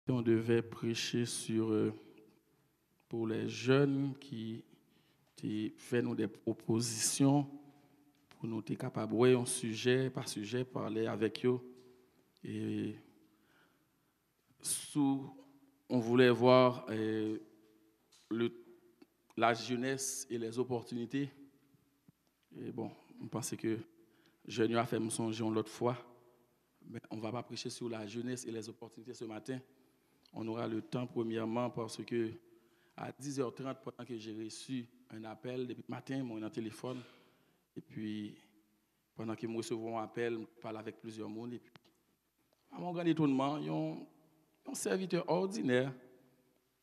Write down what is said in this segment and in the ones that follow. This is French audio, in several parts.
On devait prêcher pour les jeunes qui fait nous des propositions pour nous être capables de un sujet par sujet, parler avec eux. Et on voulait voir la jeunesse et les opportunités. Et bon, on pensait que jeune a fait me songer l'autre fois, mais on ne va pas prêcher sur la jeunesse et les opportunités ce matin. On aura le temps premièrement parce que à 10h30, pendant que j'ai reçu un appel depuis le matin, mon téléphone, et puis pendant que je recevons un appel, je parle avec plusieurs monde, et puis à mon grand étonnement, un serviteur ordinaire,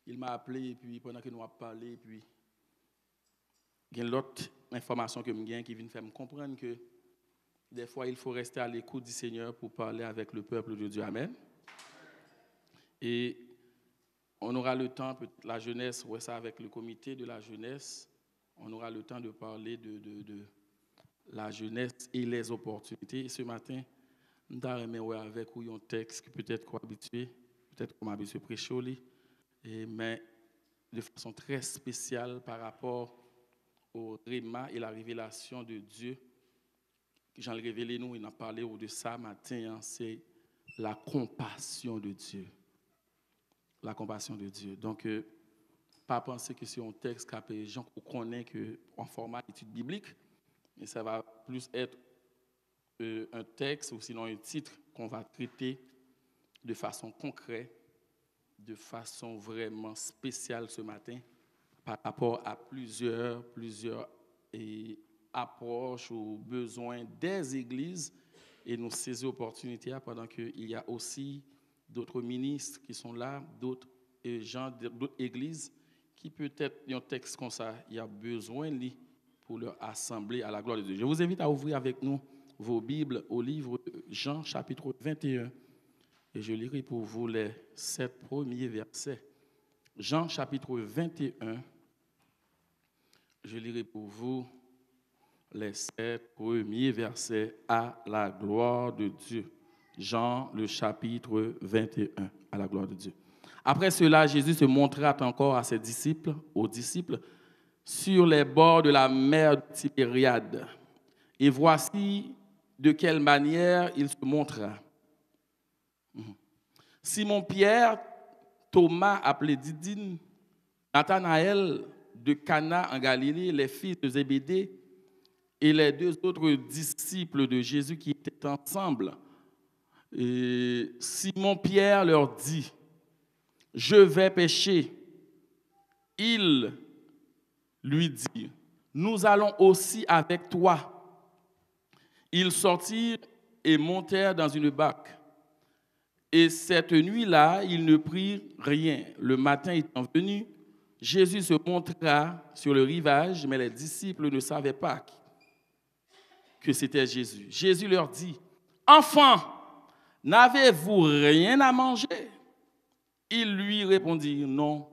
il m'a appelé, et puis pendant que nous avons parlé, et puis il y a l'autre information que je qui vient faire me comprendre que des fois, il faut rester à l'écoute du Seigneur pour parler avec le peuple de Dieu. Amen. Et on aura le temps, la jeunesse, ouais, ça avec le comité de la jeunesse, on aura le temps de parler de la jeunesse et les opportunités. Et ce matin, nous allons avec un texte que peut-être qu'on habitué, peut-être qu'on m'a habitué à prêcher, mais de façon très spéciale par rapport au réma et la révélation de Dieu. J'en ai révélé nous, il a parlé de ça matin, c'est la compassion de Dieu. La compassion de Dieu. Donc, pas penser que c'est un texte que les gens connaissent en format étude biblique, mais ça va plus être un texte ou sinon un titre qu'on va traiter de façon concrète, de façon vraiment spéciale ce matin, par rapport à plusieurs approches ou besoins des églises et nous saisir l'opportunité pendant qu'il y a aussi d'autres ministres qui sont là, d'autres gens, d'autres églises qui peut-être, un texte comme ça, il y a besoin de pour leur assembler à la gloire de Dieu. Je vous invite à ouvrir avec nous vos Bibles au livre Jean, chapitre 21. Et je lirai pour vous les 7 premiers versets. Jean, chapitre 21. Je lirai pour vous les 7 premiers versets à la gloire de Dieu. Jean, le chapitre 21, à la gloire de Dieu. Après cela, Jésus se montra encore à ses disciples, aux disciples, sur les bords de la mer de Tibériade. Et voici de quelle manière il se montra. Simon-Pierre, Thomas, appelé Didyme, Nathanaël de Cana en Galilée, les fils de Zébédée et les deux autres disciples de Jésus qui étaient ensemble. Et Simon-Pierre leur dit, « Je vais pêcher. » Il lui dit, « Nous allons aussi avec toi. » Ils sortirent et montèrent dans une barque. Et cette nuit-là, ils ne prirent rien. Le matin étant venu, Jésus se montra sur le rivage, mais les disciples ne savaient pas que c'était Jésus. Jésus leur dit, « Enfants, n'avez-vous rien à manger ?» Ils lui répondirent, « Non. »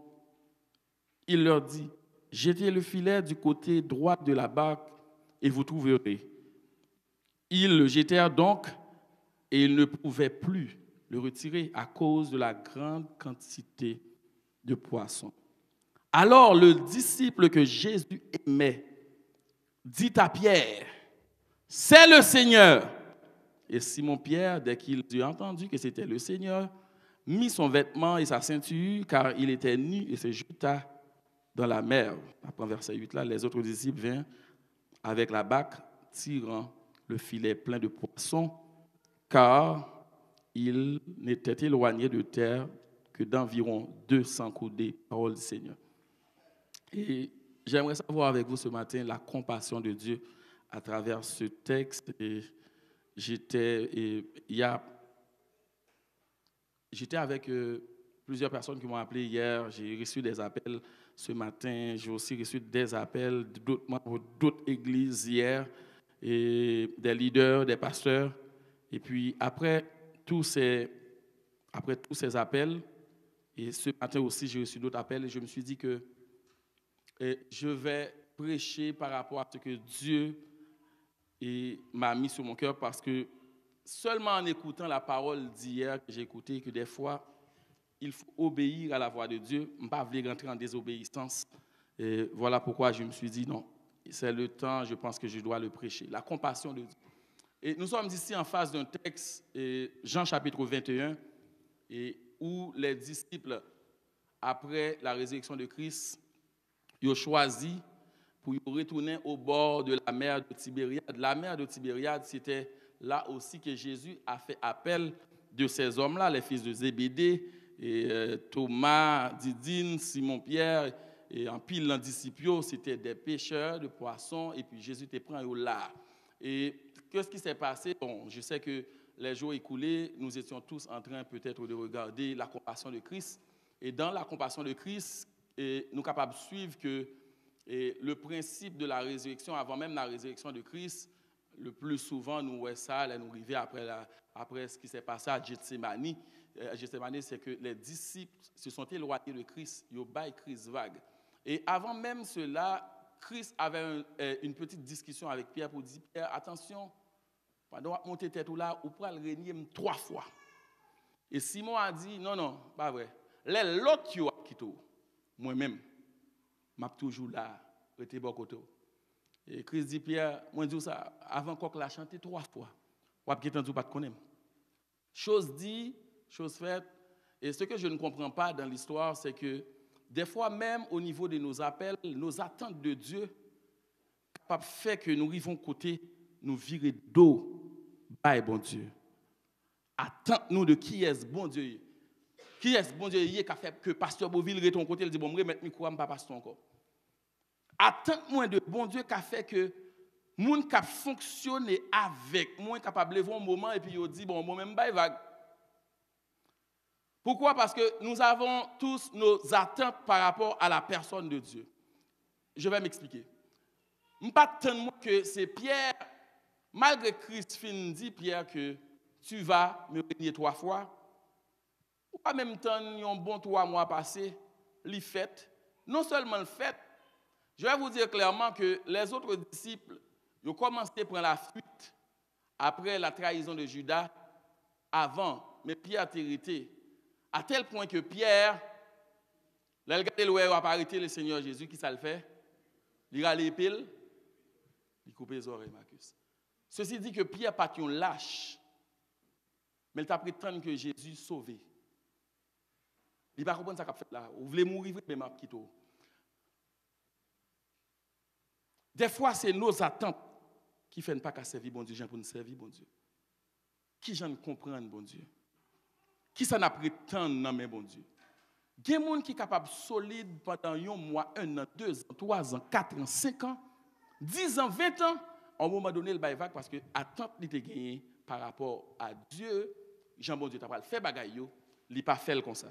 Il leur dit, « Jetez le filet du côté droit de la barque et vous trouverez. » Ils le jetèrent donc et ils ne pouvaient plus le retirer à cause de la grande quantité de poissons. Alors le disciple que Jésus aimait dit à Pierre, « C'est le Seigneur !» Et Simon-Pierre, dès qu'il eut entendu que c'était le Seigneur, mit son vêtement et sa ceinture, car il était nu, et se jeta dans la mer. Après verset 8, là, les autres disciples vinrent avec la barque, tirant le filet plein de poissons, car il n'était éloigné de terre que d'environ 200 coudées, parole du Seigneur. Et j'aimerais savoir avec vous ce matin la compassion de Dieu à travers ce texte. Et j'étais avec plusieurs personnes qui m'ont appelé hier. J'ai reçu des appels ce matin. J'ai aussi reçu des appels d'autres membres d'autres églises hier, et des leaders, des pasteurs. Et puis après tous ces appels, et ce matin aussi j'ai reçu d'autres appels, et je me suis dit que je vais prêcher par rapport à ce que Dieu m'a mis sur mon cœur, parce que seulement en écoutant la parole d'hier que j'ai écoutée, que des fois il faut obéir à la voix de Dieu. Je ne pas rentrer en désobéissance. Et voilà pourquoi je me suis dit non, c'est le temps, je pense que je dois le prêcher. La compassion de Dieu. Et nous sommes ici en face d'un texte, Jean chapitre 21, où les disciples, après la résurrection de Christ, ils ont choisi pour retourner au bord de la mer de Tibériade. La mer de Tibériade, c'était là aussi que Jésus a fait appel de ces hommes-là, les fils de Zébédée, et Thomas, Didine, Simon-Pierre, et en pile dans disciples, c'était des pêcheurs de poissons, et puis Jésus te prend là. Et qu'est-ce qui s'est passé? Bon, je sais que les jours écoulés, nous étions tous en train peut-être de regarder la compassion de Christ. Et dans la compassion de Christ, nous sommes capables de suivre que le principe de la résurrection, avant même la résurrection de Christ, le plus souvent, nous voyons ça, là, nous arrivons après ce qui s'est passé à Gethsémani. Gethsémani, c'est que les disciples se sont éloignés de Christ, ils ont baillé Christ vague. Et avant même cela, Christ avait une petite discussion avec Pierre pour dire, Pierre, attention, pendant que monter tête là, ou pour le régner 3 fois. Et Simon a dit, non, pas vrai. L'autre qui a quitté, moi-même, je suis toujours là, je suis bon côté. Et Christ dit, Pierre, moi je dis ça, avant qu'on la chante 3 fois, ou pas de pas te connaître. Chose dit, chose faite. Et ce que je ne comprends pas dans l'histoire, c'est que des fois, même au niveau de nos appels, nos attentes de Dieu, capable fait que nous arrivons côté, nous virer d'eau, bye bon Dieu. Attends-nous de qui est ce bon Dieu. Qui est ce bon Dieu qui a fait que Pasteur Beauville est ton côté, il dit, bon, je vais mettre micro, je ne pas pasteur encore. Attends-moi de bon Dieu qui a fait que moun qui a fonctionné avec moi capable de lever un moment et puis il dit, bon, moi-même, je vague. Pourquoi? Parce que nous avons tous nos attentes par rapport à la personne de Dieu. Je vais m'expliquer. Je ne pas tant que c'est Pierre, malgré Christ fin dit Pierre que tu vas me régner 3 fois. Ou en même temps, un bon 3 mois passés, les fêtes. Non seulement le fait, je vais vous dire clairement que les autres disciples, ils ont commencé à prendre la fuite après la trahison de Judas, avant, mais Pierre a hérité. À tel point que Pierre, là, il regardait le a arrêté le Seigneur Jésus, qui ça le fait? Il a l'épile, il coupe les oreilles, Marcus. Ceci dit que Pierre pas un lâche, mais il t'a prétendu que Jésus sauvé. Il ne va pas comprendre ce qu'il a fait là. Vous voulez mourir, mais m'a quitté. Des fois, c'est nos attentes qui ne font pas qu'à servir bon Dieu, gens pour nous servir bon Dieu. Qui j'en comprendre bon Dieu? Qui ça n'a prétendre non mais bon Dieu? Il y a des gens qui sont capables de solide pendant 1 mois, 1 an, 2 ans, 3 ans, 4 ans, 5 ans, 10 ans, 20 ans. À un moment donné, le bail vague parce que attente li te gagné par rapport à Dieu. Jean bon Dieu t'a pas fait bagaille yo, li pas fait comme ça.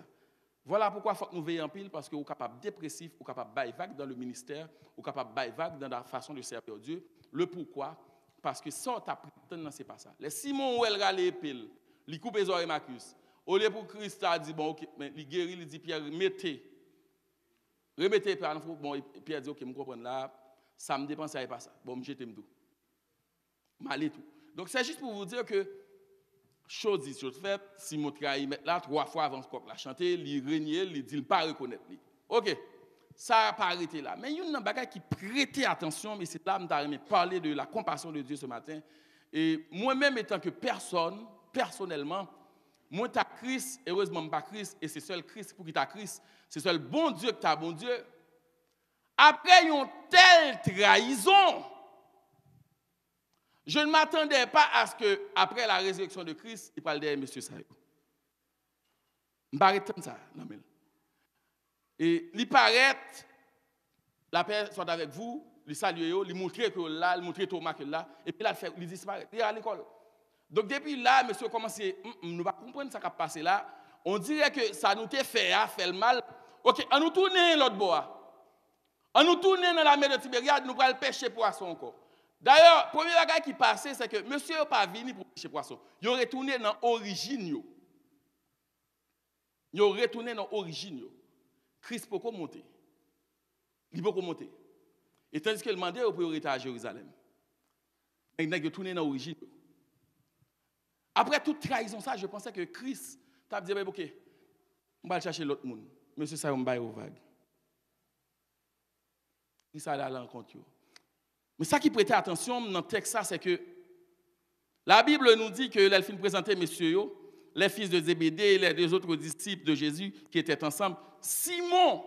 Voilà pourquoi il faut que nous veillions en pile parce que vous capable dépressif, vous capable bail vague dans le ministère, vous capable bail vague dans la façon de servir Dieu. Le pourquoi? Parce que ça t'a prétendre c'est pas ça. Les Simon ou elle rale épile, li coupe les oreilles Marcus. Au lieu pour Christ a dit bon OK, mais il guérit, il dit Pierre remettez bon Pierre dit OK, me comprendre là, ça me dépend ça et pas ça. Bon, me jeter tout. Malé tout. Donc c'est juste pour vous dire que chose dit chose faite, si mon trahi met là 3 fois avant qu'on la chanter, il régner, il dit il pas reconnaître lui. OK. Ça n'a pas arrêté là. Mais il y a une bagage qui prêtait attention, mais c'est là que je parler de la compassion de Dieu ce matin. Et moi-même, étant que personne, personnellement, moi, tu as Christ, heureusement, pas Christ, et c'est seul Christ pour qui tu as Christ, c'est seul bon Dieu que tu as bon Dieu. Après une telle trahison, je ne m'attendais pas à ce que, après la résurrection de Christ, il parle de M. Sayo. Je ne m'arrête pas ça, non, mais. Et il paraît, la paix soit avec vous, il salue, il montre que là, il montre Thomas que là, et puis là, il disparaît, il est à l'école. Donc depuis là, monsieur commence à nous va comprendre ce qui a passé là. On dirait que ça nous fait le mal. OK, on nous tourne l'autre bois. On nous tourne dans la mer de Tibériade, nous allons pêcher poisson encore. D'ailleurs, le premier bagage qui passait, c'est que monsieur n'est pas venu pour pêcher poisson. Il est retourné dans l'origine. Il est retourné dans l'origine. Christ peut monter. Il peut monter. Et tandis qu'il demandait au priorité à Jérusalem. Il est retourné dans l'origine. Après toute trahison, ça, je pensais que Christ t'a dit, OK, On va chercher l'autre monde. Monsieur, ça, on va au vague. Il ça là rencontre. Mais ça qui prêtait attention dans le texte, c'est que la Bible nous dit que l'elfine présentait messieurs, les fils de Zébédée et les deux autres disciples de Jésus qui étaient ensemble. Simon,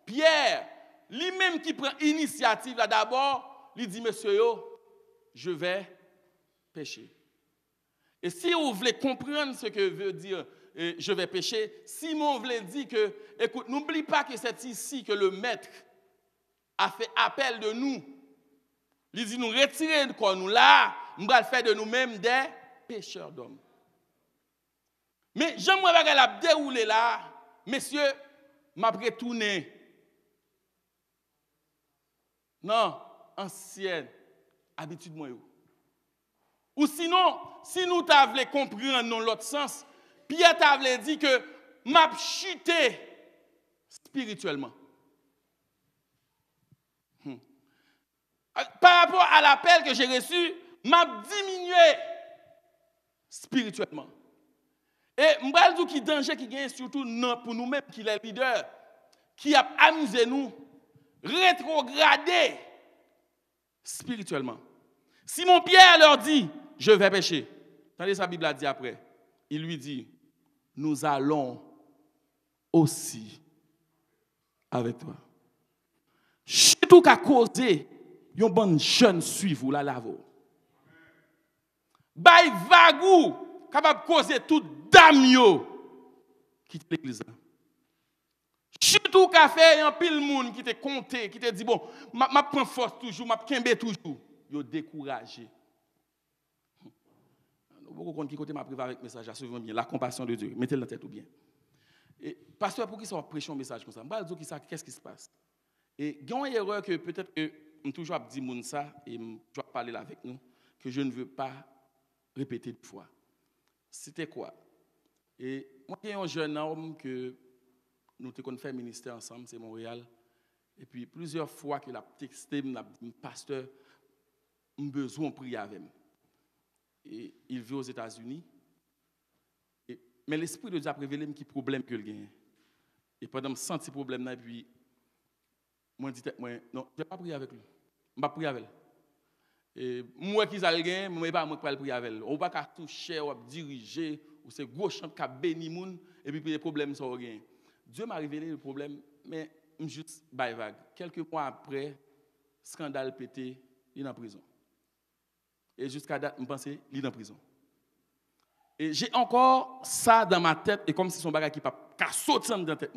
Pierre, lui-même qui prend initiative là d'abord, lui dit, monsieur, je vais pécher. Et si vous voulez comprendre ce que veut dire je vais pécher, Simon voulait dire que, écoute, n'oublie pas que c'est ici que le maître a fait appel de nous. Il dit, nous retirer de quoi nous là, nous allons faire de nous-mêmes des pécheurs d'hommes. Mais j'aimerais que la dérouler là, messieurs, m'a retourné. Non, ancienne habitude moi. Ou sinon, si nous t'avons compris dans l'autre sens, Pierre t'avait dit que m'a chuté spirituellement. Par rapport à l'appel que j'ai reçu, m'a diminué spirituellement. Et m'bral dit qui danger qui gagne surtout pour nous-mêmes qui les leaders qui a amusé nous rétrogradé spirituellement. Simon Pierre leur dit je vais pécher. Attendez, sa Bible a dit après. Il lui dit nous allons aussi avec toi. Tout qu'à causer yon bon jeune suivre la lavo. Bay vagou capable causer tout dame yo quitte l'église. Surtout qu'a fait un pile monde qui te compté, qui te dit bon, m'a prend force toujours, m'a kembe toujours, yo découragé. Beaucoup compte qui côté m'a privé avec message, suivez bien la compassion de Dieu, mettez-le dans tête ou bien. Et pasteur pour qui ça prêche un message comme ça, m'ba dire qui ça qu'est-ce qui se passe. Et il y a une erreur que peut-être que je toujours dit moun ça et je dois parler avec nous que je ne veux pas répéter deux fois. C'était quoi? Et moi j'ai un jeune homme que nous avons fait ministère ensemble, c'est Montréal. Et puis plusieurs fois qu'il a texté, m'a dit pasteur, j'ai besoin de prier avec moi. Et il vit aux États-Unis. Mais l'esprit de Dieu a révélé qui problème que il gagne. Et pendant que je sens ce problème là, puis moi je dis non, je ne vais pas prier avec lui. Je ne vais pas prier avec lui. Et moi qui ai gagné, je ne vais pas prier avec lui. On ne va pas toucher, on va diriger, ou c'est gros chant qui a béni moun et puis les problèmes sont gagnés. Dieu m'a révélé le problème, mais je suis juste vague. Quelques mois après, scandale pété, il est en prison. Et jusqu'à date, je pense qu'il est en prison. Et j'ai encore ça dans ma tête, et comme si son bagage qui n'a pas sauté dans la tête,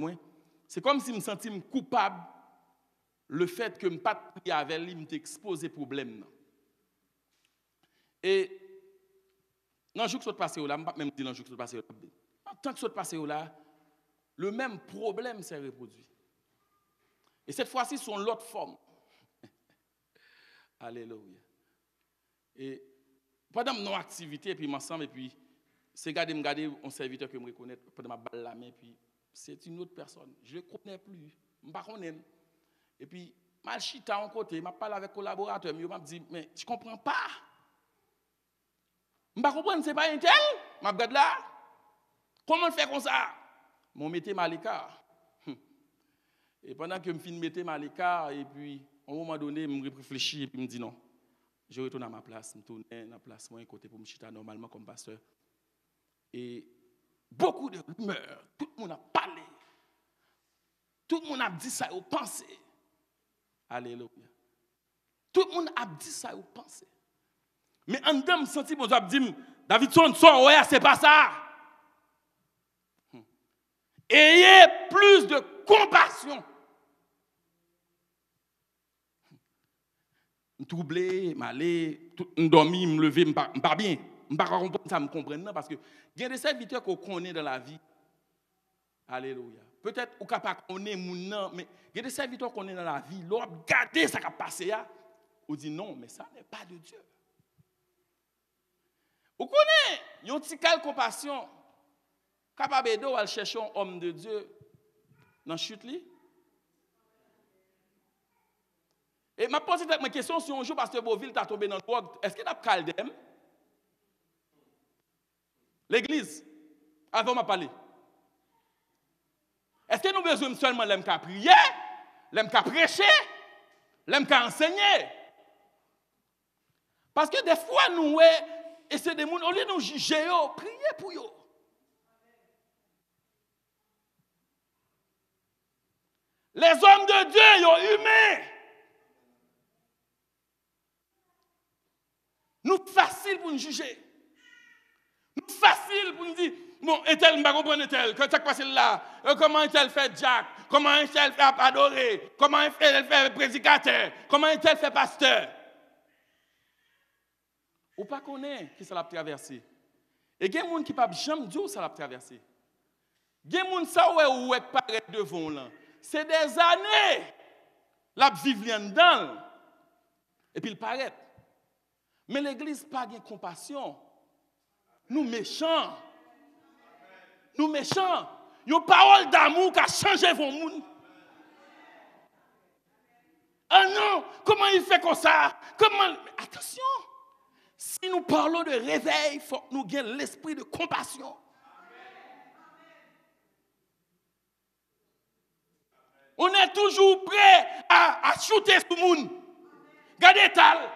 c'est comme si je me sentais coupable le fait que je n'ai pas prié avec lui, je m'ai exposé problème. Et dans le jour que je suis passé là, je ne vais pas même dire dans le jour que je suis passé là. En tant que je suis passé là, le même problème s'est reproduit. Et cette fois-ci, c'est l'autre forme. Alléluia. Et pendant mon activité, puis m'ensemble, et puis c'est garder un serviteur que je me reconnais pendant ma balle la main, puis c'est une autre personne. Je ne le connais plus. Je ne le connais pas. Et puis, je suis chita en côté, je parle avec le collaborateur, je me dis, mais je ne comprends pas. Je ne comprends pas, ce n'est pas un tel. Je regarde là. Comment on fait comme ça? Je mette à l'écart. Et pendant que je me mette à l'écart, et puis, à un moment donné, je réfléchis et puis je me dis non. Je retourne à ma place, je tourne à la place, moi, côté pour me chita normalement comme pasteur. Et beaucoup de rumeurs, tout le monde a parlé. Tout le monde a dit ça, au pensé. Alléluia. Tout le monde a dit ça, au pensé. Mais en dedans, je sens que mon Dieu a dit, Davidson, sort, ouais, c'est pas ça. Ayez plus de compassion. Je suis troublé, je suis dormi, je me lever, je ne suis pas bien. Je ne comprends pas ça, je comprends parce que il y a des serviteurs qu'on connaît dans la vie. Alléluia. Peut-être qu'on ne pas connaître mon mais il y a des serviteurs qu'on connaît dans la vie. L'on regarde ça qui a passé là. On dit non, mais ça n'est pas de Dieu. Vous connaissez, il y a un petit cal compassion. Capable de chercher un homme de Dieu dans la chute. Et je pose ma question si un jour, Pasteur Beauville t'a tombé dans le drogue, est-ce qu'il a calé l'église, avant de parler. Est-ce que nous avons besoin seulement de qu'à prier, de qu'à prêcher, de qu'à enseigner? Parce que des fois, nous, et c'est des gens, au lieu de nous juger, priez pour eux. Les hommes de Dieu, ils sont humains. Nous, facile pour nous juger. Nous, facile pour nous dire, bon, est-elle, je ne comprends pas, est-elle, quand ça passe là, comment est-elle fait Jack, comment est-elle fait adorer, comment est-elle fait prédicateur, comment est-elle fait pasteur. Ou pas connaître qui ça l'a traversé. Et il y a des gens qui ne peuvent jamais dire ça l'a traversé. Il y a des gens qui paraît devant là. C'est des années la vivre dedans. Et puis il paraît. Mais l'église n'a pas de compassion. Nous méchants. Nous méchants. Il y a une parole d'amour qui a changé vos monde. Ah non, comment il fait comme ça? Comment? Attention. Si nous parlons de réveil, il faut que nous ayons l'esprit de compassion. On est toujours prêt à shooter tout le monde. Regardez Tal.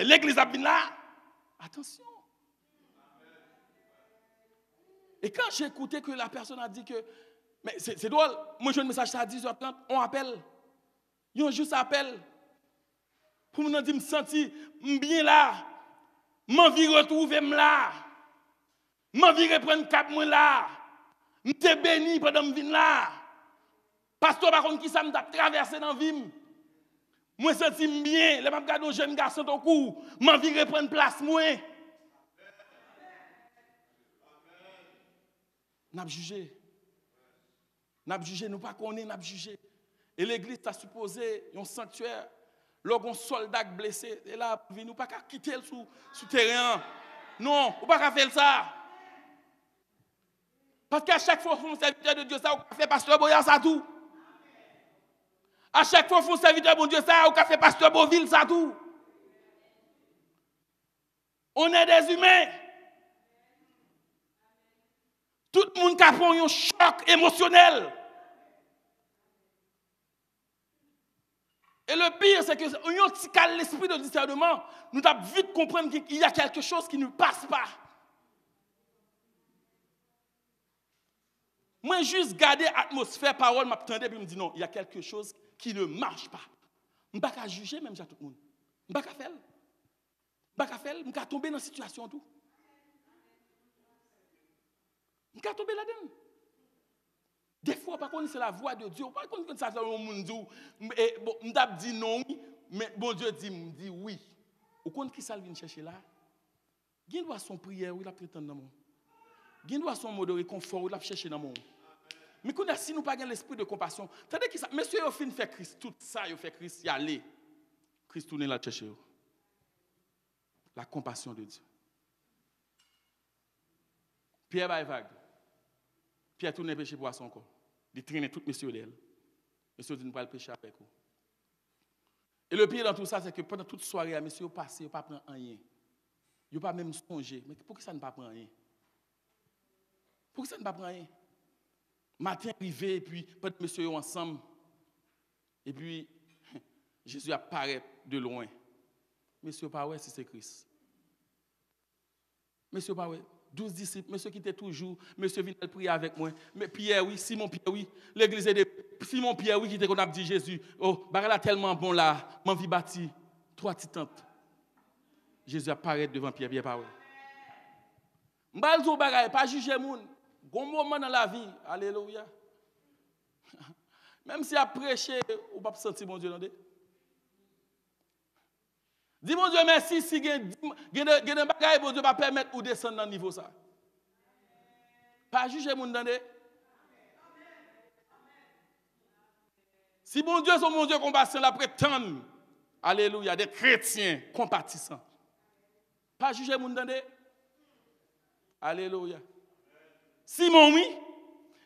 L'église a bien là. Attention. Et quand j'ai écouté que la personne a dit que, mais c'est drôle, moi j'ai un message à 10h30, on appelle. On juste appelle. Pour me dire, me sentir bien là. M'envie retrouver là. M'envie reprendre cap moi là. M'te béni pendant que je viens là. Pasteur, par contre, qui ça m'a traversé dans la vie. Moi, je sens bien. Je regarde un jeune garçon au cou. M'envie reprendre place moi. N'a jugé. N'a jugé, nous pas connaître, n'a jugé. Et l'église t'a supposé un sanctuaire. Lorsqu'un soldat blessé, et là, nous pas quitter sous terrain. Non, on pas faire ça. Parce qu'à chaque fois qu'on serviteur de Dieu, ça, on fait pasteur Boyan, ça tout. À chaque fois qu'on serviteur de Dieu, ça, on fait pasteur Beauville, ça tout. On est des humains. Tout le monde a pris un choc émotionnel. Et le pire, c'est que si on a l'esprit de discernement, nous devons vite comprendre qu'il y a quelque chose qui ne passe pas. Moi, juste garder l'atmosphère, parole, m'attendais, puis me dit non, il y a quelque chose qui ne marche pas. Je ne peux pas juger même tout le monde. Je ne peux pas faire. Je ne peux pas faire. Je peux tomber dans une situation tout. Je peux tomber là-dedans. Des fois, par contre, c'est la voix de Dieu. Par contre, ça, le monde dit non, mais bon Dieu dit oui. Au compte qui ça vient chercher là? Il doit son prière, il a prétendu dans mon. Il doit son mot de réconfort, il a cherché dans mon. Mais si nous n'avons pas l'esprit de compassion, tandis que ça, monsieur, il a fait Christ, tout ça, il a fait Christ, il allait. Christ tourne là chercher. La compassion de Dieu. Pierre va vague. Pierre tourne péché pour son corps. Il traîne tout monsieur d'elle. Monsieur dit ne pas le pécher avec vous. Et le pire dans tout ça, c'est que pendant toute soirée, monsieur passé, il n'a pas pris rien. Il n'a pas même songé. Mais pourquoi ça ne pas prendre rien? Pourquoi ça ne pas prendre rien? Matin arrivé, et puis peut-être monsieur ensemble. Et puis, Jésus apparaît de loin. Monsieur pas ouais si c'est Christ. Monsieur pas ouais. 12 disciples, monsieur qui était toujours, monsieur vient prier avec moi. Mais Pierre, oui, Simon Pierre, oui. L'église de Simon Pierre, oui, qui était qu'on a dit Jésus. Oh, barre tellement bon là, m'en vie bâti 3 petites tentes. Jésus apparaît devant Pierre, Pierre pas ouais. M'bal zo bagay, pas juger moun. Gon moment dans la vie, alléluia. Même si a prêché, ou pas sentir mon Dieu dans des. Dis mon Dieu merci si il y a des bagages bon Dieu va permettre ou descendre dans le niveau ça. Pas juger mon dans des. Si mon Dieu son mon Dieu compatissant la prétendre. Alléluia, des chrétiens compatissants. Pas juger mon dans des. Alléluia. Simon oui.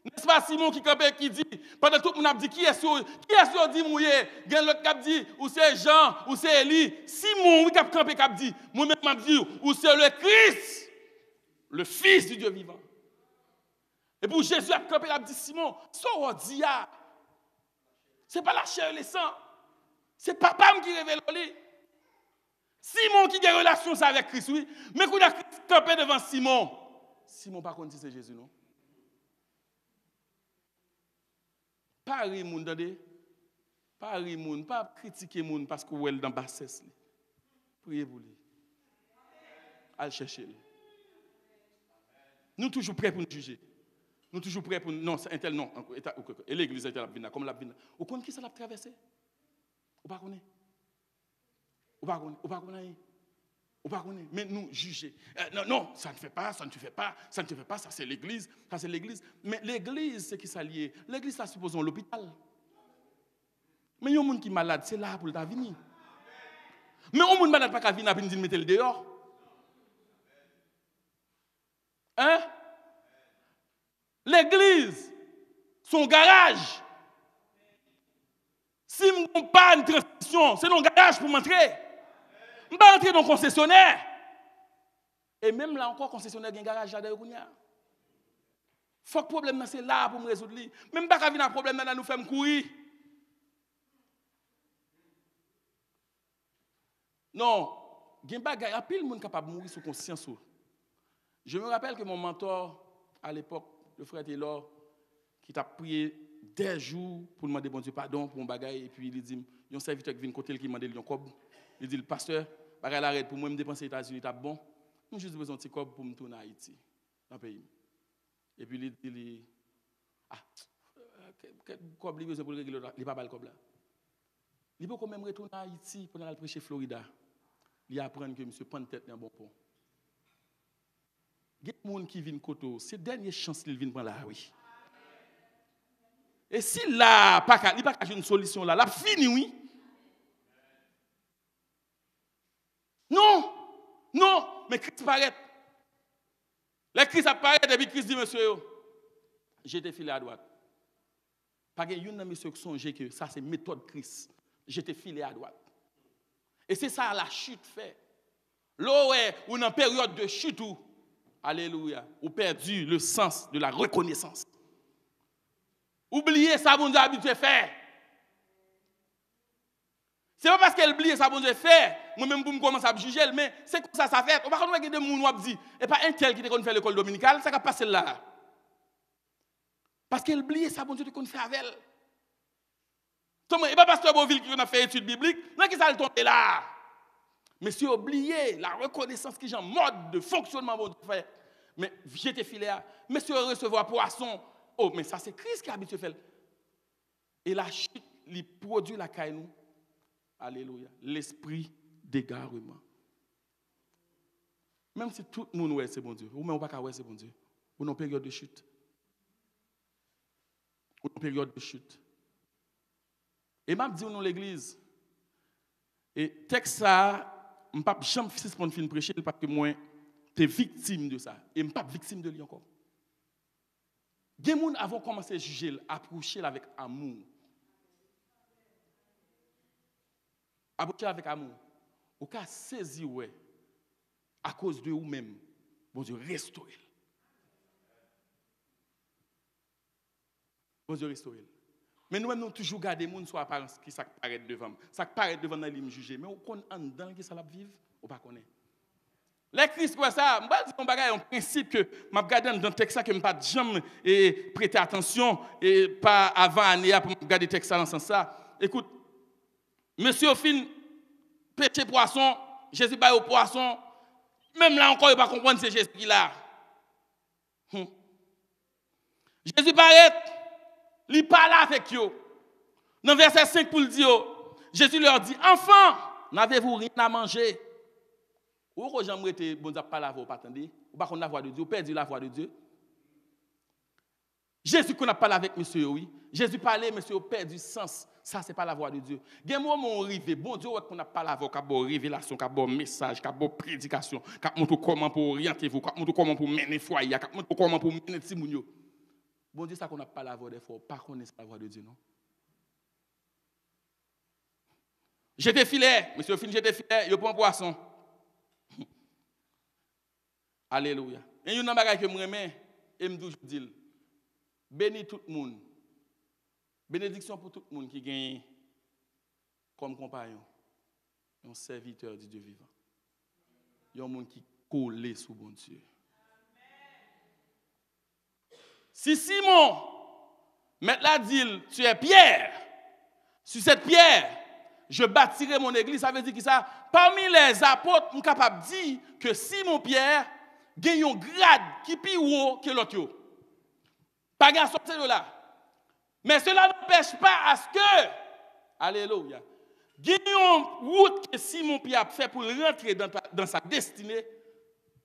N'est-ce pas Simon qui dit, pendant tout le monde a dit, qui est-ce dit mouillé? Il y a l'autre qui a dit, ou c'est Jean, ou c'est Élie. Simon, oui, qui a campé, qui a dit, moi-même, je dit, ou c'est le Christ, le Fils du Dieu vivant. Et pour Jésus a campé, il a dit Simon, so dit c'est pas la chair et le sang. C'est papa qui révèle lui. Simon qui a une relation avec Christ, oui. Mais quand il a campé devant Simon, Simon pas contre si c'est Jésus, non? Pas rire moun, entendez? Pas rire moun, pas critiquer moun parce que vous êtes dans bassesse. Priez pour lui. Allez chercher lui. Nous toujours prêts pour nous juger. Nous toujours prêts pour non, c'est un tel non. Et l'église est là, comme la vina. Vous connaissez qui ça l'a traversé? Vous ne connaissez pas? Vous ne connaissez pas? Mais nous juger. Non, ça ne fait pas, ça ne te fait pas, ça ne te fait pas, ça c'est l'église, ça c'est l'église. Mais l'église, c'est qui s'allie. L'église, ça supposons l'hôpital. Mais il y a un monde qui est malade, c'est là pour ta venir. Mais un monde malade pas qu'à venir, puis nous mettre le dehors. Hein? L'église, son garage. Si je n'ai pas une transition, c'est un garage pour m'entrer. Je ne vais pas entrer dans le concessionnaire. Et même là encore, concessionnaire, il y a un garage là-dedans. Il faut que le problème c'est là pour me résoudre. Même pas qu'à venir un problème là, nous faisons courir. Non, il y a pile de monde capable de mourir sous conscience. Je me rappelle que mon mentor, à l'époque, le frère Taylor, qui t'a prié des jours pour demander bon Dieu pardon pour un bagaille, et puis il dit, il y a un serviteur qui vient côté qui m'a demandé un cob. Il dit, le pasteur, bagaille l'arrête pour moi me dépenser aux États-Unis, t'as bon. J'ai juste besoin de petit cob pour me tourner à Haïti, dans le pays. Et puis il dit, quel cob il besoin pour régler, il pas le cob là. Il peut quand même retourner à Haïti pour aller prêcher Florida. Il apprend que M. Pantette est un bon pont. Il y a des gens qui viennent côté, c'est dernière chance qu'ils viennent prendre là, oui. Et si là, il n'y a pas une solution là, là, fini, oui. Non, mais Christ paraît. Le Christ apparaît et puis Christ dit, monsieur, j'étais filé à droite. Parce que une de monsieur qui songe que ça c'est méthode Christ. J'étais filé à droite. Et c'est ça la chute fait. Là où on est en période de chute où, alléluia, ou perdu le sens de la reconnaissance. Oubliez ça, bon Dieu habitué faire. C'est pas parce qu'elle oublie ça, bon Dieu faire. Moi-même, pour me commencer à juger, mais c'est comme ça fait. On va pas dire des gens qui disent, et pas un tel qui te fait l'école dominicale, ça va passer là. Parce qu'elle oublie ça, bon Dieu te fait avec elle. Et pas pasteur Beauville qui a fait études bibliques, non, qui ça le tombe là. Mais si oublié la reconnaissance qui est en mode de fonctionnement, bon Dieu fait. Mais j'étais filé à, monsieur recevoir poisson. Oh, mais ça c'est Christ qui a habitué à faire. Et la chute, il produit la caille nous. Alléluia. L'esprit d'égarement. Même si tout le monde ouais c'est bon Dieu, ou même on pas ouais c'est bon Dieu. Ou non période de chute. Ou non période de chute. Et m'a dit dans l'église. Et texte ça, je ne pas jamais suspendre fin prêcher parce que moi tu es victime de ça et je ne pas victime de lui encore. Des gens avant commencé à juger, approcher avec amour. Approcher avec amour. Au cas saisi ouais à cause de vous-même, bon Dieu restaurer. Bon Dieu restaurer. Mais nous-mêmes, nous toujours garder les gens sur apparence qui paraît devant. Ça paraît devant nous, nous juger. Mais on connaît en dedans qui ça va vivre, on ne connaît pas. Les Christ, quoi ça, je vais dire un principe que je regarde dans le texte que je ne pas jamais prêter attention et pas avant année pour regarder le texte dans ce sens. Écoute, monsieur Fin, pêcher poisson, Jésus baille au poisson, même là encore, il ne va pas comprendre c'est Jésus qui est là. Jésus paraît. Il parle avec eux. Dans verset 5 pour le dire, Jésus leur dit, enfants, n'avez-vous rien à manger? Ou quand j'aimerais te bon Dieu parler avec vous, pas attendre, ou pas qu'on la voix de Dieu, perdu la voix de Dieu. Jésus qu'on a parlé avec monsieur, oui. Jésus parlait, monsieur, perdu sens. Ça, c'est pas la voix de Dieu. Il y a un moment où on arrive, bon Dieu, qu'on a parlé avec vous, qu'il y a une révélation, qu'il y a un message, qu'il y a une prédication, qu'il y a montre comment pour orienter vous, qu'il y a montre comment pour mener foyer, qu'il y a montre comment pour mener Timounio. Bon Dieu, ça qu'on n'a pas la voix des fois, pas connaître la voix de Dieu, non? J'étais filet, monsieur Fin, j'étais filet, il prend poisson. Alléluia. Et il y a un bagage que je me remets, et je me dis, bénis tout le monde. Bénédiction pour tout le monde qui gagne comme compagnon un serviteur du Dieu vivant. Il y a un monde qui collé sous bon Dieu. Si Simon, maintenant dit, tu es Pierre, sur cette pierre, je bâtirai mon église. Ça veut dire que ça, parmi les apôtres, je suis capable de dire que Simon Pierre gagne un grade qui est plus haut que l'autre. Pas de sortir de là. Mais cela n'empêche pas à ce que, alléluia, gagne une route que Simon Pierre a fait pour rentrer dans sa destinée.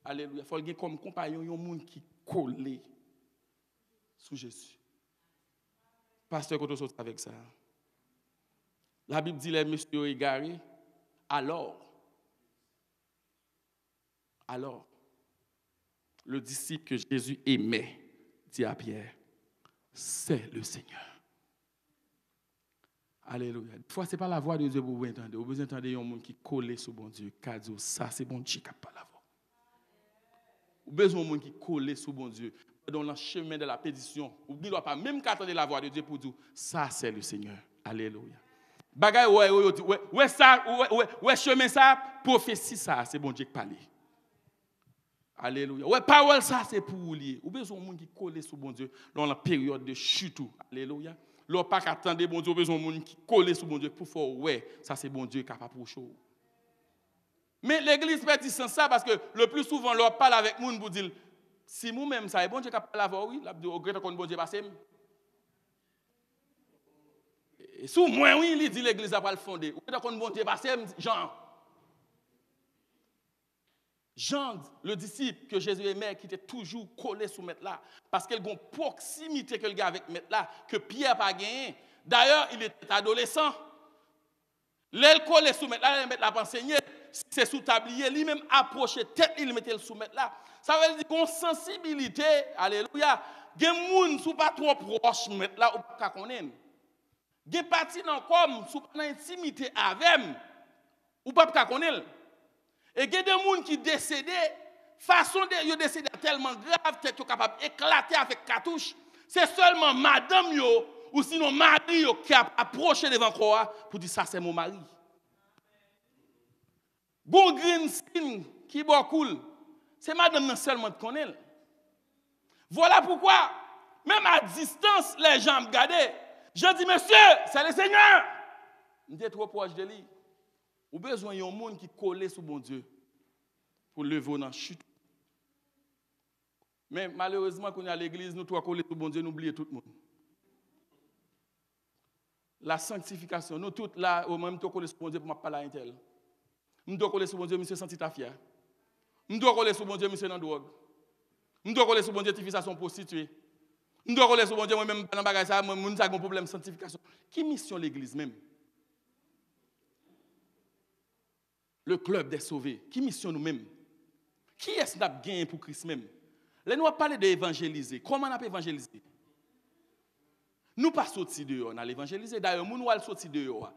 Alléluia. Il faut qu'il comme compagnon un monde qui collé sous Jésus. Pasteur, quand on sort avec ça, la Bible dit les messieurs égarés. Alors, le disciple que Jésus aimait dit à Pierre, c'est le Seigneur. Alléluia. Des fois, ce n'est pas la voix de Dieu pour vous entendre. Vous entendez un monde qui colle sur bon Dieu. Car Dieu, ça, c'est bon Dieu qui n'a pas la voix. Vous avez besoin d'un monde qui colle sur bon Dieu. Dans le chemin de la pédition. Vous ne doit pas même qu'attendre la voix de Dieu pour dire, ça, c'est le Seigneur. Alléluia. Bagay, ouais, ça, ouais, chemin ça, prophétie ça, c'est bon Dieu qui parle. Alléluia. Ouais, parole ça, c'est pour vous lier. Vous avez besoin d'un monde qui colle sur bon Dieu dans la période de chute. Alléluia. L'on pas qu'attendre bon Dieu, vous avez besoin d'un monde qui colle sur bon Dieu pour faire, ouais, ça c'est bon Dieu qui a pas pour chaud. Mais l'église fait sans ça parce que le plus souvent, l'on parle avec monde pour dire, si nous-mêmes, ça est bon Dieu qui a pas la voix, oui, la au gré qu'on bon Dieu passé. Et sous moi, oui, il dit l'église a pas le fondé. Ou quand bon Dieu passé, Jean, le disciple que Jésus aimait, qui était toujours collé sous maître là, parce qu'il y a une proximité que le gars avec maître là, que Pierre n'a pas gagné. D'ailleurs, il était adolescent. L'aile collé sous maître là, le maître l'a pas enseigné. C'est sous tablier, lui-même approché tête, il mettait le sous maître là. Ça veut dire qu'on sensibilité, alléluia. Il y a des gens qui ne sont pas trop proches maître là, ou pas connaître. Il y a des parties dans comme, sous pas intimité avec, ou pas connaître. Et il y a des gens qui décédent, façon de décéder tellement grave, tête capable d'éclater avec cartouche. C'est seulement madame yo, ou sinon mari yo, qui a approché devant quoi pour dire ça c'est mon mari. Bon green skin qui est cool, c'est madame non seulement de connaître. Voilà pourquoi, même à distance, les gens me regardent. Je dis, monsieur, c'est le Seigneur. Je suis trop proche de lui. Ou besoin d'un monde qui colle sur bon Dieu pour lever dans la chute. Mais malheureusement, quand on est à l'église, nous trois collés sur bon Dieu, nous oublions tout le monde. La sanctification, nous tous là, au même temps collés sur bon Dieu pour ne pas parler à un tel. Nous devons coller sur bon Dieu, monsieur senti ta fière. Nous devons coller sur bon Dieu, monsieur dans la drogue. Nous devons coller sur bon Dieu, tu fais ça son prostituée. Nous devons coller sur bon Dieu, moi-même, dans le bagage, ça, moi, nous avons un problème de sanctification. Qui mission l'église même? Le club des sauvés. Qui mission nous-mêmes? Qui est-ce qu'on a gagné pour Christ même? Là, nous avons parlé d'évangéliser. Comment on a évangéliser? Nous pas sortis dehors, on a l'évangéliser. D'ailleurs, nous allons sortir dehors.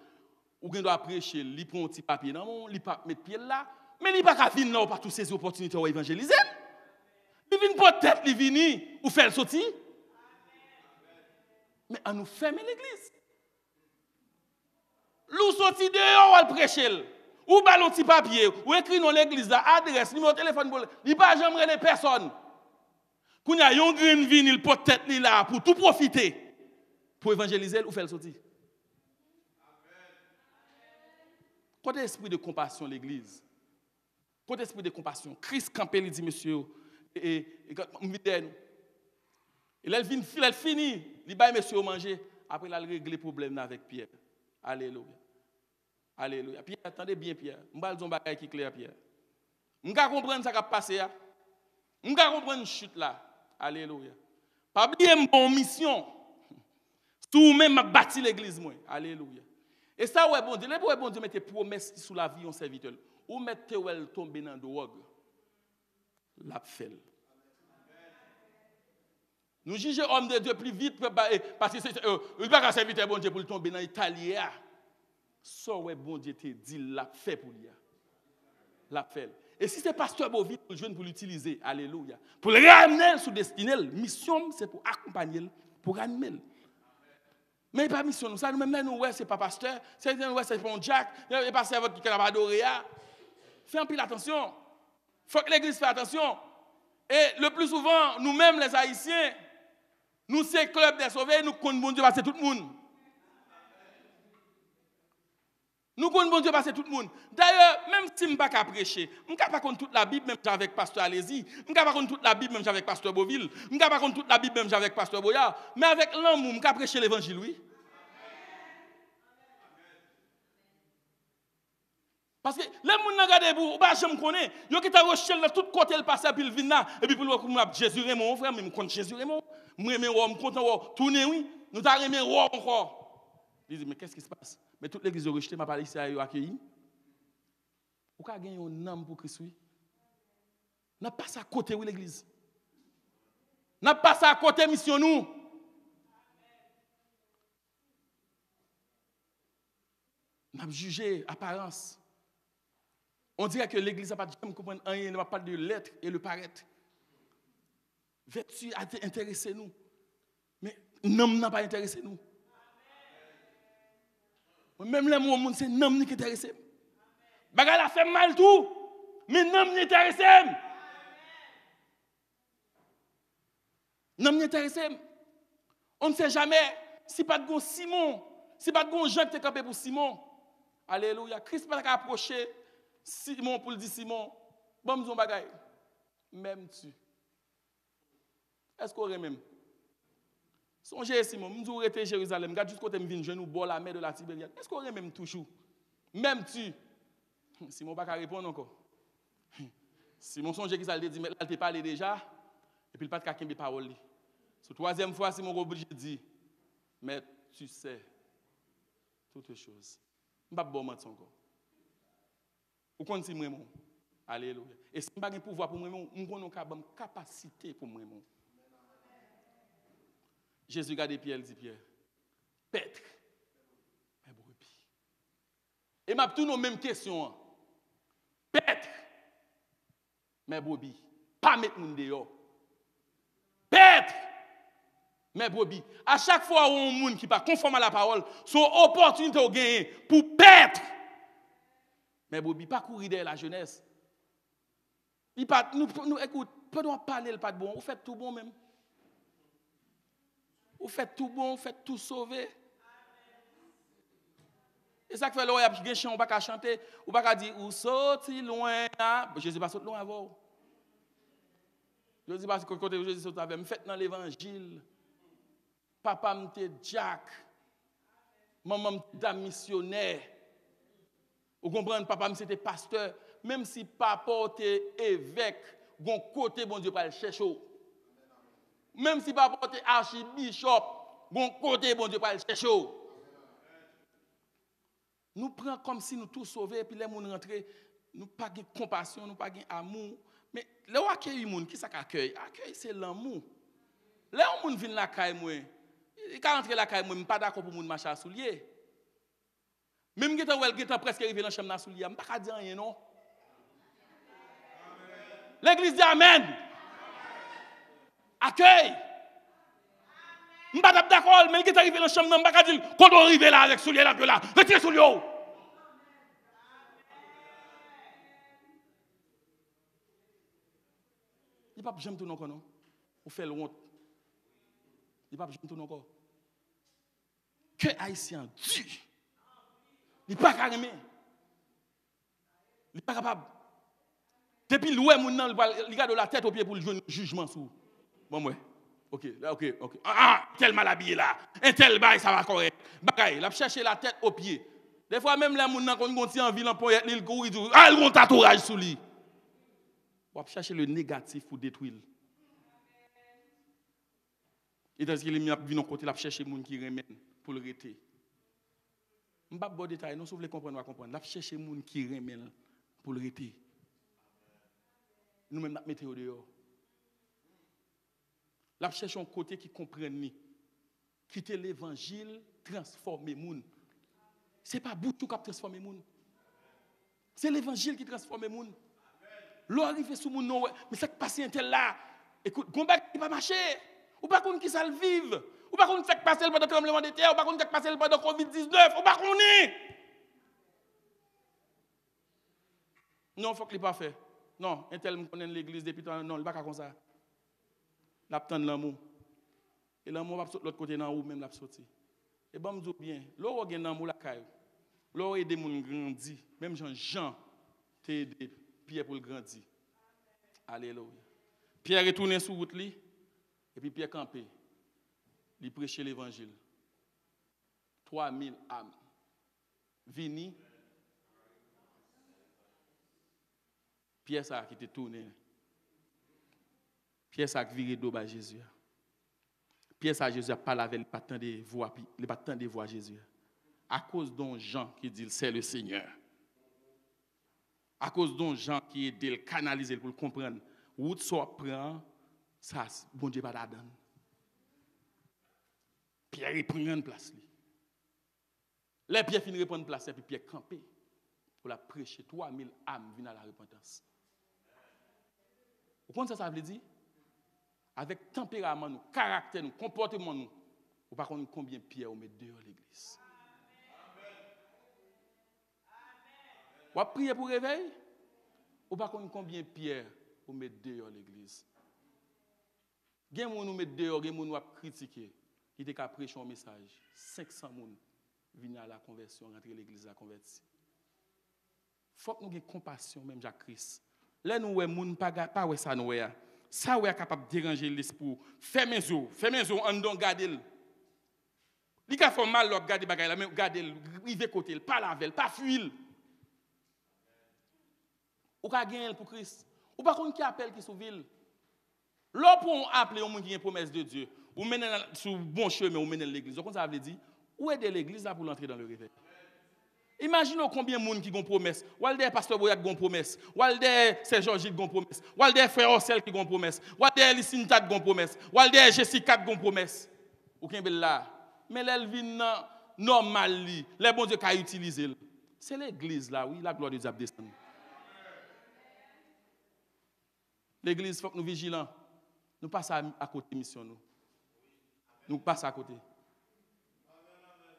Ou qu'on doit prêcher, il prend un petit papier dans mon, il pas mettre pied là, mais il pas qu'à venir là par toutes ces opportunités pour évangéliser. Il vient peut-être, il vient ou faire le sortir. Mais on nous ferme l'église. Nous sortis dehors, on va prêcher. Ou ballon petit papier, ou écrit dans l'église, adresse, numéro de téléphone, il pas jamais les personnes. Quand il y a un green vin, il peut-être là pour tout profiter, pour évangéliser ou faire le sortir. Côté esprit de compassion, l'église. Côté esprit de compassion. Christ campé, il dit, monsieur, et là, il finit, il va monsieur manger, après il a réglé le problème avec Pierre. Alléluia. Alléluia. Pierre, attendez bien, Pierre. Je vais vous dire qui est clair, Pierre. Je vais comprendre ce qui a passé. Je vais comprendre une chute là. Alléluia. Pas oublier mon mission. Tout même m'a bâti l'église. Alléluia. Et ça, ouais, bon Dieu, les bon Dieu mettez promesse sous la vie en serviteur. Ou mettez elle tomber dans le drogue. La fait. Nous jugeons homme de Dieu plus vite parce que il ne va pas serviteur bon Dieu pour tomber dans l'Italie. Ça, ouais, bon Dieu te dit la fait pour lui. La fait. Et si c'est pasteur Bovit pour l'utiliser, alléluia, pour le ramener sous destinée, mission, c'est pour accompagner, pour animer. Mais pas mission nous ça nous même là nous ouais c'est pas pasteur, c'est ouais c'est pas un Jack, et pas serveur qui va adorer. Fais un peu attention. Faut que l'église fasse attention. Et le plus souvent, nous-mêmes les Haïtiens, nous c'est club des sauvés, nous connaissons bon Dieu passer tout le monde. Nous connaissons bon Dieu passer tout le monde. D'ailleurs, même si je ne suis pas prêcher, je ne suis pas contre toute la Bible, même avec pasteur Alési, je ne suis pas contre toute la Bible, même avec pasteur Beauville, je ne suis pas contre toute la Bible, même avec pasteur Boyard, mais avec l'amour, je peux prêcher l'évangile, oui. Parce que les gens qui regardent vous, je me connais, ils qui t'a recherché de tout côté le passé puis le vin là et puis pour le Jésus Raymond frère, mais compte Jésus Raymond, moi me content tourner oui, nous t'a remis encore. Il dit mais qu'est-ce qui se passe? Mais toute l'église rejetée m'a parlé ici à accueilli. Ou ka gagner un âme pour Christ oui. N'a pas ça à côté oui l'église. N'a pas ça à côté mission nous. N'a jugé apparence. On dirait que l'église n'a pas de comprendre rien, ne va pas de l'être et le paraître. Vertu a intéressé nous. Mais l'homme n'a pas intéressé nous. Même les mots, c'est l'homme qui intéresse. Bagal a fait mal tout, mais l'homme n'est intéressé. L'homme n'est intéressé. On ne sait jamais si pas de bon Simon, si pas de bon Jean qui est campé pour Simon. Alléluia. Christ n'a pas approché Simon pour le dire Simon, bon m'zon bagay. Même tu. Est-ce qu'on aurait même? Songez Simon, m'dou rete Jérusalem, garde juste côté m'vin jeune ou boire la mer de la Tibériade. Est-ce qu'on aurait même toujours? Même tu. Simon pas répondre encore. Simon songe qui ça le dit mais là te parlé déjà et puis il pas de kembe parole. Sur troisième fois Simon obligé dit mais tu sais toutes choses. M'pas bon mentir encore. Ou konti moi mon. Alléluia. Et si m'pas gen pouvoir pour moi mon, m'gon une capacité pour moi mon. Jésus regarde Pierre, il dit Pierre, Pètre, mes brebis. Et m'a tout nos mêmes questions. Pètre, mes brebis, pas mettre moun dehors. Pètre, mes brebis. À chaque fois où un monde qui pas conforme à la parole, son opportunité au gagner pour Pètre. Mes brebis, pas courir derrière la jeunesse. Il pas nous écoute, pas doit parler le pas de bon, vous faites tout bon même. Vous faites tout bon, vous faites tout sauver. Et ça fait là, il y a des chants, on ne peut pas chanter, on ne peut pas dire, ou sorti loin. Jésus pas sorti loin avant. Jésus pas sorti côté Jésus sorti avec. Me fait dans l'évangile. Papa m'était Jack. Maman m'était missionnaire. Vous comprenez, papa m'était pasteur. Même si papa était évêque, bon côté bon Dieu pour le chercher. Même si papa était archibishop, bon côté bon Dieu pour le chercher. Nous prenons comme si nous tous sauvés, et puis les gens rentrent, nous pas de compassion, nous pas de amour. Mais les gens accueillent les gens, qui ça accueille? Accueil, c'est l'amour. Les gens viennent la caille, moi. Ils rentrent la caille, moi, je ne suis pas d'accord pour les gens marcher à soulier. Même si ils sont presque arrivés dans la chambre à soulier, je ne peux pas dire rien, non? L'église dit Amen. Accueil. Je ne suis pas d'accord, mais qui est arrivé dans la chambre, je ne peux pas dire, quand on arrive là avec soulier là, retirez soulier. Il n'y a pas de jamais tout encore, non? On fait le honte. Il n'y a pas de jamais tout encore. Que haïtien Dieu. Il n'est pas carrément. Il n'est pas capable. Depuis le ouais, il garde la tête au pied pour le jugement sur. Bon, ouais. Ok. Tel mal habillé là. Un tel bail, ça va correct. Bagaille, il a cherché la tête au pied. Des fois, même les gens qui ont en ville, ils courent, ils disent, ah, ils ont un tatouage sous lui. On va chercher le négatif pour détruire. Et dans ce qu'il est venu côté, il a cherché les gens qui remènent pour le arrêter. Je ne vais pas bon détail, non, si vous voulez comprendre, on va comprendre. Il a cherché les gens qui remènent pour le arrêter. Nous-mêmes, nous mettons au dehors. La cherche un côté qui comprenne, quitter l'évangile, transformer les gens. Ce n'est pas Boutou qui a transformé les gens. C'est l'évangile qui transforme les gens. L'eau arrive sur les gens, mais ça qui passe un tel là. Écoute, combat qui va marcher. Ou pas qu'on qui ça le vive. Ou Ou pas qu'on sait passer le pendant tremblement de terre, ou pas qu'on sait passer le pendant Covid-19, ou pas qu'on est. Non, il faut que ce pas fait. Non, un tel me connaît l'église depuis tant non, il pas comme ça. L'attend l'amour. Et l'amour va sortir l'autre côté dans ou même l'a sorti. Et bon me dit bien, l'eau gagne l'amour la caille. L'eau aider moun grandi, même Jean t'aider Pierre pour le grandir. Alléluia. Pierre retourné sur route li et puis Pierre campé. Il prêchait l'évangile. 3000 âmes. Vini. Pierre ça qui était tourné. Pierre ça qui viré d'eau à Jésus. Pierre ça Jésus a pas lavé, il pas tant de voix, il pas tant de voix Jésus. À cause d'un Jean qui dit c'est le Seigneur. À cause d'un Jean qui aide le canaliser pour le comprendre. Route soit prend ça bon Dieu pas la donne. Pierre il prend une place lui. Les Pierre finit prendre place et puis Pierre campé pour la prêcher 3000 âmes viennent à la repentance. Vous comprenez ça veut dire? Avec tempérament nous, caractère nous, comportement nous, vous ne savez pas combien Pierre met dehors l'église. Vous priez pour réveil? Vous ne savez pas combien Pierre vous met dehors l'église. Il y a des gens qui mettent dehors, il y a des gens qui critiquent. Il était qu'à prêcher un message. 500 personnes viennent à la conversion, rentrer l'église à convertir. Il faut que nous ayons compassion, même Jacques-Christ. Là, nous ne pouvons pas ça. Ça, est capable de déranger l'esprit. Fermez les yeux, en don gardez-le. Il a fait mal, gardez les bagages, mais gardez-le, rive côté, pas laver, pas fuir. Ou ka gagner pour Christ. Ou pas qu'on qui appelle qui sous ville. Là pour appeler un monde qui a une promesse de Dieu, ou mener sur bon chemin ou mener l'église. Donc ça veut dire où est l'église là pour l'entrer dans le réveil. Imaginez combien de monde qui ont une promesse. Ou des pasteur Boyak qui ont une promesse. Ou des Saint-Georges qui ont une promesse. Ou des frères Orsel qui ont une promesse. Ou des Licintat qui ont une promesse. Ou des Jessica qui ont une promesse. Ou qui là. Mais elle vient normal les bon Dieu qui a utilisé. C'est l'église là, oui, la gloire de Dieu descend. L'église, il faut que nous vigilants. Nous passons à côté de mission. Nous passons à côté.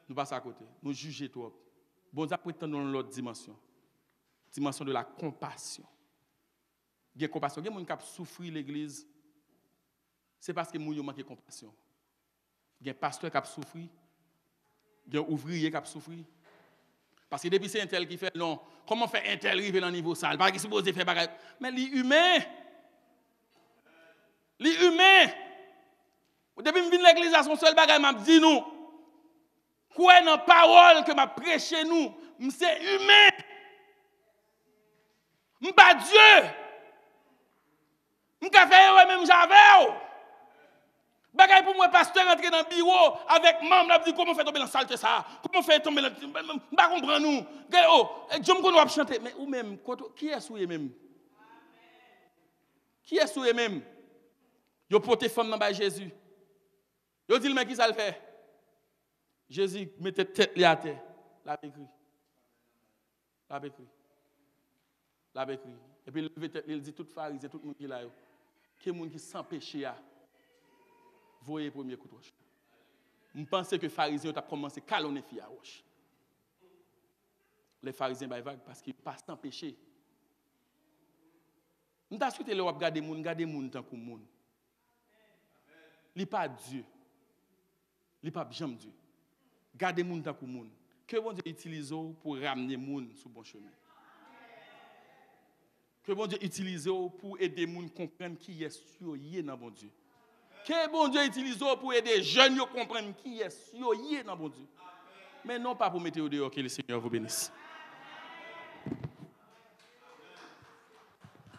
Nous passons à côté. Nous jugeons trop. Bon Dieu prétend dans l'autre dimension. Dimension de la compassion. Il y a compassion. Il y a des gens qui souffrent l'église. C'est parce que les gens manquent de compassion. Il y a des pasteurs qui souffrent. Il y a des ouvriers qui souffrent. Parce que depuis c'est un tel qui fait non. Comment faire un tel arriver dans le niveau sale? Parce qu'il est supposé faire bagarre. Mais il est humain. Les humains. Depuis que je viens de l'église, son seul bagage m'a dit nous. Quoi dans la parole que m'a prêché nous, c'est humain. Je pas Dieu. Je ne fais même j'avais. Bagage pour moi pasteur rentrer dans le bureau avec maman m'a dit comment faire tomber dans la saleté ça. Comment faire tomber dans je pas comprendre nous. Oh, je me connais chanter mais ou même qui est souillé même? Qui est souillé même? Yo porté femme dans Jésus. Yo dit mais qui ça le fait? Jésus mettait tête à terre. L'a écrit. L'a écrit. L'a écrit. Et puis il dit tout pharisien, tout le monde qui là yo. Qui monde qui sans péché a. Voyez premier coup de roche. Je pense que les pharisiens ont commencé à calonner fille à roche. Les pharisiens vagues parce qu'ils passent sans péché. Nous avons souhaité leur garder les gens tant que les gens. Il n'est pas Dieu. Il n'est pas jamais Dieu. Gardez les gens tant que les gens. Que bon Dieu utilise pour ramener les gens sur le bon chemin. Que bon Dieu utilise pour aider les gens à comprendre qui est sûr dans bon Dieu. Que bon Dieu utilise pour aider les jeunes à comprendre qui est sûr dans bon Dieu. Mais non pas pour mettre au dehors que le Seigneur vous bénisse.